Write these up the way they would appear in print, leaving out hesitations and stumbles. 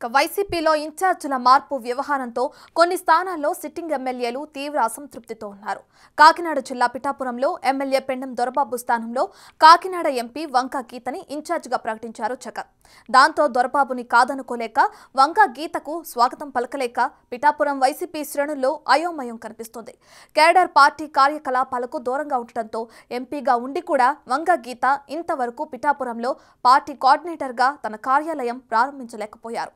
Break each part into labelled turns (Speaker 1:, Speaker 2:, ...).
Speaker 1: వైసీపీలో ఇన్ఛార్జీల మార్పు వ్యవహారంతో కొన్ని స్థానాల్లో సిట్టింగ్ ఎమ్మెల్యేలు తీవ్ర అసంతృప్తితో ఉన్నారు. కాకినాడ జిల్లా పిఠాపురంలో ఎమ్మెల్యే పెండం దొరబాబు స్థానంలో కాకినాడ ఎంపీ వంకా గీతని ఇన్ఛార్జిగా ప్రకటించారు జగన్. దాంతో దొరబాబుని కాదనుకోలేక వంకా గీతకు స్వాగతం పలకలేక పిఠాపురం వైసీపీ శ్రేణుల్లో అయోమయం కనిపిస్తోంది. కేడర్ పార్టీ కార్యకలాపాలకు దూరంగా ఉండటంతో ఎంపీగా ఉండి కూడా వంకా గీత ఇంతవరకు పిఠాపురంలో పార్టీ కోఆర్డినేటర్గా తన కార్యాలయం ప్రారంభించలేకపోయారు.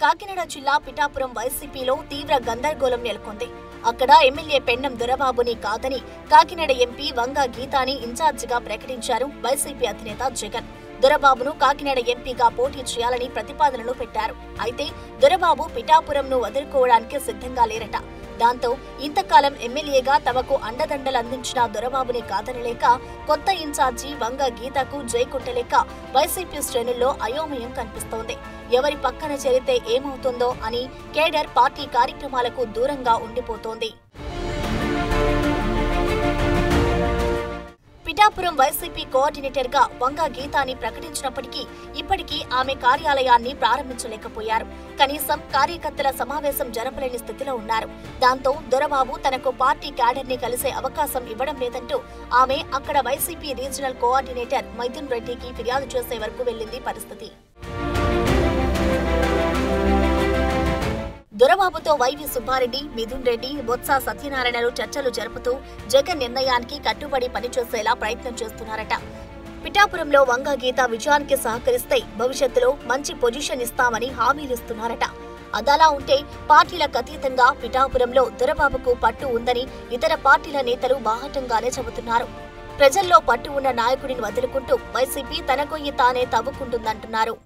Speaker 2: కాకినాడ జిల్లా పిఠాపురం వైసీపీలో తీవ్ర గందరగోళం నెలకొంది. అక్కడ ఎమ్మెల్యే పెండం దొరబాబుని కాదని కాకినాడ ఎంపీ వంగా గీతాని ఇన్ఛార్జిగా ప్రకటించారు వైసీపీ అధినేత జగన్. దొరబాబును కాకినాడ ఎంపీగా పోటీ చేయాలని ప్రతిపాదనలు పెట్టారు. అయితే దొరబాబు పిఠాపురంను వదులుకోవడానికి సిద్ధంగా లేరట. దాంతో ఇంతకాలం ఎమ్మెల్యేగా తమకు అండదండలు అందించిన దొరబాబుని కాదనలేక కొత్త ఇన్ఛార్జి వంగా గీతకు జై కొట్టలేక వైసీపీ శ్రేణుల్లో అయోమయం కనిపిస్తోంది. ఎవరి పక్కన చేరితే ఏమవుతుందో అని కేడర్ పార్టీ కార్యక్రమాలకు దూరంగా ఉండిపోతోంది. పిఠాపురం వైసీపీ కోఆర్డినేటర్ గా వంగా గీతాని ప్రకటించినప్పటికీ ఇప్పటికీ ఆమె కార్యాలయాన్ని ప్రారంభించలేకపోయారు. కనీసం కార్యకర్తల సమావేశం జరపలేని స్థితిలో ఉన్నారు. దాంతో దొరబాబు తనకు పార్టీ క్యాడర్ ని కలిసే అవకాశం ఇవ్వడం లేదంటూ ఆమె అక్కడ వైసీపీ రీజనల్ కోఆర్డినేటర్ మైథున్ రెడ్డికి ఫిర్యాదు చేసే వరకు వెళ్లింది పరిస్థితి. దొరబాబుతో వైవి సుబ్బారెడ్డి, మిథున్ రెడ్డి, బొత్స సత్యనారాయణలు చర్చలు జరుపుతూ జగన్ నిర్ణయానికి కట్టుబడి పనిచేసేలా ప్రయత్నం చేస్తున్నారట. పిఠాపురంలో వంగా గీత విజయానికి సహకరిస్తే భవిష్యత్తులో మంచి పొజిషన్ ఇస్తామని హామీలిస్తున్నారట. అదలా ఉంటే పార్టీలకు అతీతంగా పిఠాపురంలో దొరబాబుకు పట్టు ఉందని ఇతర పార్టీల నేతలు బాహటంగానే చెబుతున్నారు. ప్రజల్లో పట్టు ఉన్న నాయకుడిని వదులుకుంటూ వైసీపీ తన కొయ్యి తానే తవ్వుకుంటుందంటున్నారు.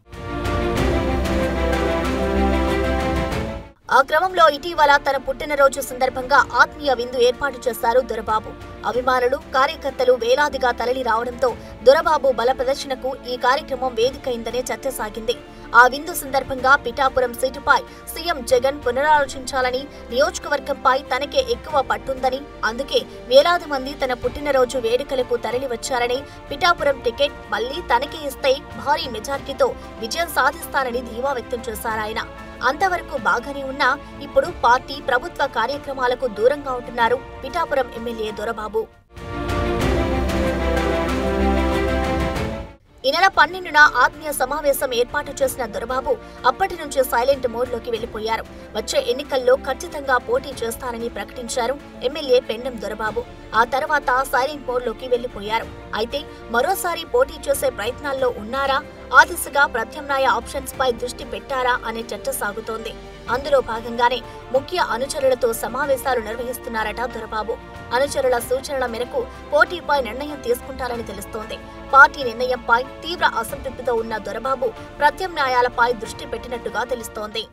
Speaker 2: ఆ క్రమంలో ఇటీవల తన పుట్టినరోజు సందర్భంగా ఆత్మీయ విందు ఏర్పాటు చేశారు దొరబాబు. అభిమానులు, కార్యకర్తలు వేలాదిగా తరలి రావడంతో దొరబాబు బల ప్రదర్శనకు ఈ కార్యక్రమం వేదికైందనే చర్చ సాగింది. ఆ విందు సందర్భంగా పిఠాపురం సీటుపై సీఎం జగన్ పునరాలోచించాలని, నియోజకవర్గంపై తనకే ఎక్కువ పట్టుందని, అందుకే వేలాది మంది తన పుట్టినరోజు వేడుకలకు తరలి వచ్చారని, పిఠాపురం టికెట్ మళ్లీ తనకే ఇస్తే భారీ మెజార్టీతో విజయం సాధిస్తానని ధీమా వ్యక్తం చేశారాయన. అంతవరకు బాగానే ఉన్నా ఇప్పుడు పార్టీ, ప్రభుత్వ కార్యక్రమాలకు దూరంగా ఉంటున్నారు పిఠాపురం ఎమ్మెల్యే దొరబాబు. ఈ నెల 12న ఆత్మీయ సమావేశం ఏర్పాటు చేసిన దొరబాబు అప్పటి నుంచి సైలెంట్ మోడ్ లోకి వెళ్లిపోయారు. వచ్చే ఎన్నికల్లో ఖచ్చితంగా పోటీ చేస్తానని ప్రకటించారు ఎమ్మెల్యే పెండం దొరబాబు. ఆ తర్వాత సైలెంట్ మోడ్ లోకి వెళ్లిపోయారు. అయితే మరోసారి పోటీ చేసే ప్రయత్నాల్లో ఉన్నారా, ఆ దిశగా ప్రత్యామ్నాయ ఆప్షన్స్ పై దృష్టి పెట్టారా అనే చర్చ సాగుతోంది. అందులో భాగంగానే ముఖ్య అనుచరులతో సమావేశాలు నిర్వహిస్తున్నారట దొరబాబు. అనుచరుల సూచనల మేరకు పోటీపై నిర్ణయం తీసుకుంటారని తెలుస్తోంది. పార్టీ నిర్ణయంపై తీవ్ర అసంతృప్తితో ఉన్న దొరబాబు ప్రత్యామ్నాయాలపై దృష్టి పెట్టినట్టుగా తెలుస్తోంది.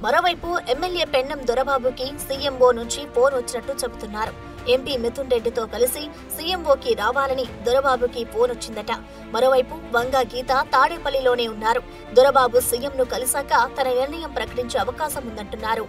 Speaker 2: మరోవైపు ఎమ్మెల్యే పెండం దొరబాబుకి సీఎంఓ నుంచి ఫోన్ వచ్చినట్టు చెబుతున్నారు. ఎంపీ మిథున్ రెడ్డితో కలిసి సీఎంఓకి రావాలని దొరబాబుకి ఫోన్ వచ్చిందట. మరోవైపు వంగా గీత తాడేపల్లిలోనే ఉన్నారు. దొరబాబు సీఎంను కలిశాక తన నిర్ణయం ప్రకటించే అవకాశం ఉందంటున్నారు.